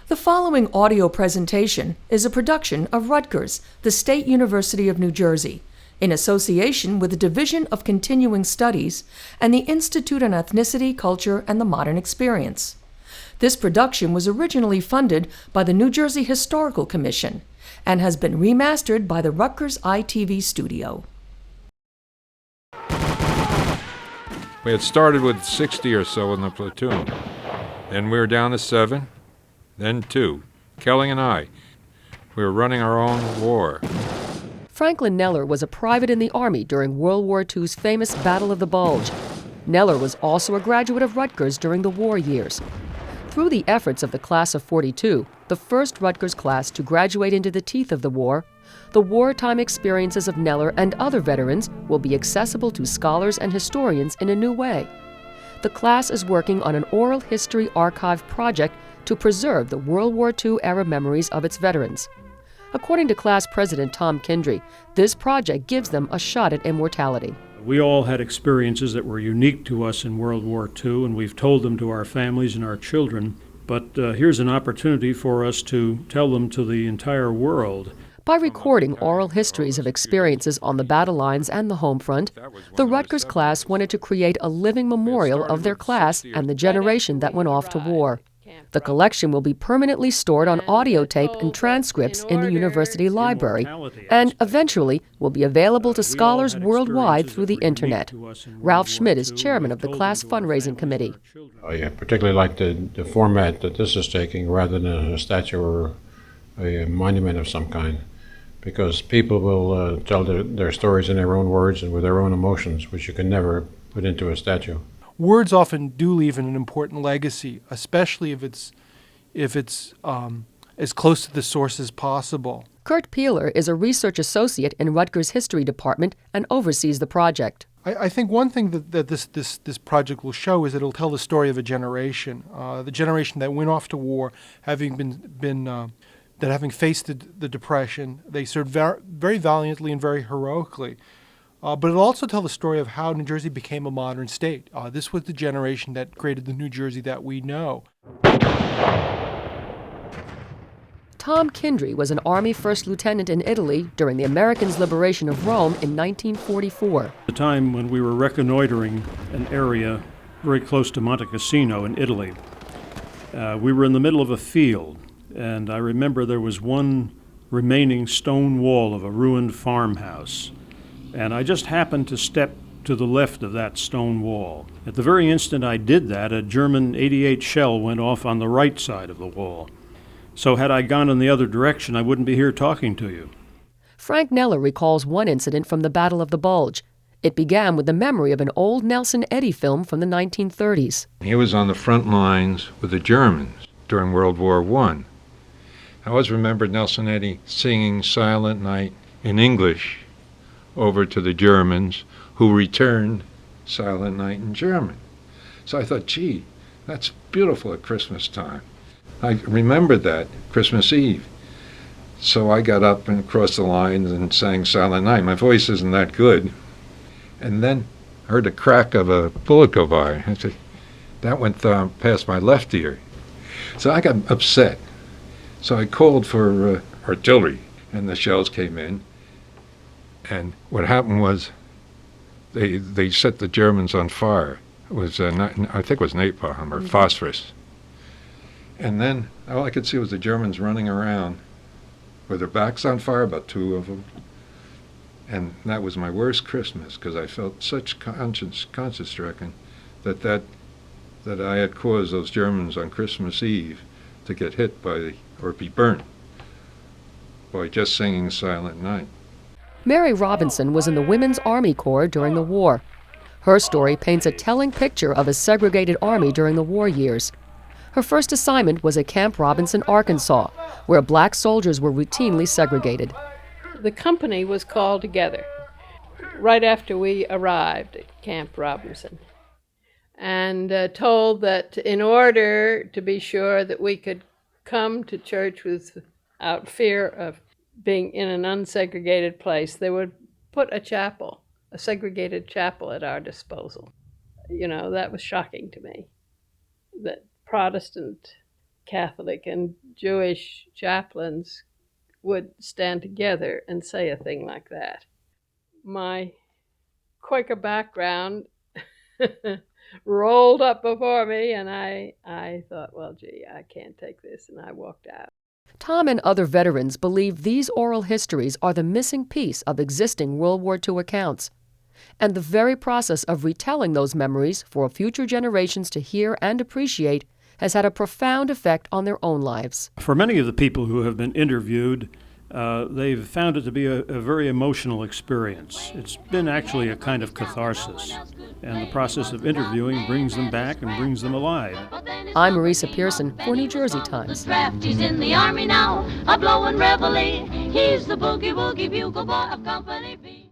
The following audio presentation is a production of Rutgers, the State University of New Jersey, in association with the Division of Continuing Studies and the Institute on Ethnicity, Culture, and the Modern Experience. This production was originally funded by the New Jersey Historical Commission and has been remastered by the Rutgers ITV studio. We had started with 60 or so in the platoon. Then we were down to 7, then 2, Kelly and I. We were running our own war. Franklin Nellore was a private in the Army during World War II's famous Battle of the Bulge. Nellore was also a graduate of Rutgers during the war years. Through the efforts of the class of '42, the first Rutgers class to graduate into the teeth of the war, the wartime experiences of Nellore and other veterans will be accessible to scholars and historians in a new way. The class is working on an oral history archive project to preserve the World War II-era memories of its veterans. According to class president Tom Kindry, this project gives them a shot at immortality. We all had experiences that were unique to us in World War II, and we've told them to our families and our children. But here's an opportunity for us to tell them to the entire world. By recording oral histories of experiences on the battle lines and the home front, the Rutgers class wanted to create a living memorial of their class and the generation that went off to war. The collection will be permanently stored on audio tape and transcripts in the university library, and eventually will be available to scholars worldwide through the internet. Ralph Schmidt is chairman of the class fundraising committee. I particularly like the format that this is taking, rather than a statue or a monument of some kind, because people will tell their stories in their own words and with their own emotions, which you can never put into a statue. Words often do leave an important legacy, especially if it's as close to the source as possible. Kurt Peeler is a research associate in Rutgers History Department and oversees the project. I think one thing that this project will show is that it'll tell the story of a generation, the generation that went off to war, having having faced the Depression, they served very valiantly and very heroically. But it'll also tell the story of how New Jersey became a modern state. This was the generation that created the New Jersey that we know. Tom Kindry was an Army first lieutenant in Italy during the Americans' liberation of Rome in 1944. The time when we were reconnoitering an area very close to Monte Cassino in Italy, we were in the middle of a field, and I remember there was one remaining stone wall of a ruined farmhouse. And I just happened to step to the left of that stone wall. At the very instant I did that, a German 88 shell went off on the right side of the wall. So had I gone in the other direction, I wouldn't be here talking to you. Frank Nellore recalls one incident from the Battle of the Bulge. It began with the memory of an old Nelson Eddy film from the 1930s. He was on the front lines with the Germans during World War I. I always remembered Nelson Eddy singing Silent Night in English over to the Germans, who returned Silent Night in German. So I thought, gee, that's beautiful at Christmas time. I remembered that Christmas Eve. So I got up and crossed the lines and sang Silent Night. My voice isn't that good. And then I heard the crack of a bullet go by. I said, that went past my left ear. So I got upset. So I called for artillery, and the shells came in. And what happened was they set the Germans on fire. It was, I think it was napalm or phosphorus. And then all I could see was the Germans running around with their backs on fire, about 2 of them. And that was my worst Christmas, because I felt such conscience-stricken that I had caused those Germans on Christmas Eve to get hit or be burnt by just singing Silent Night. Mary Robinson was in the Women's Army Corps during the war. Her story paints a telling picture of a segregated army during the war years. Her first assignment was at Camp Robinson, Arkansas, where black soldiers were routinely segregated. The company was called together right after we arrived at Camp Robinson and told that in order to be sure that we could come to church without fear of being in an unsegregated place, they would put a segregated chapel at our disposal. You know, that was shocking to me, that Protestant Catholic and Jewish chaplains would stand together and say a thing like that. My Quaker background rolled up before me, and I thought, well, gee, I can't take this, and I walked out. Tom and other veterans believe these oral histories are the missing piece of existing World War II accounts, and the very process of retelling those memories for future generations to hear and appreciate has had a profound effect on their own lives. For many of the people who have been interviewed, they've found it to be a very emotional experience. It's been actually a kind of catharsis, and the process of interviewing brings them back and brings them alive. I'm Marisa Pearson for New Jersey Times. He's in the army now, a blowing reveille. He's the boogie woogie bugle boy of Company B.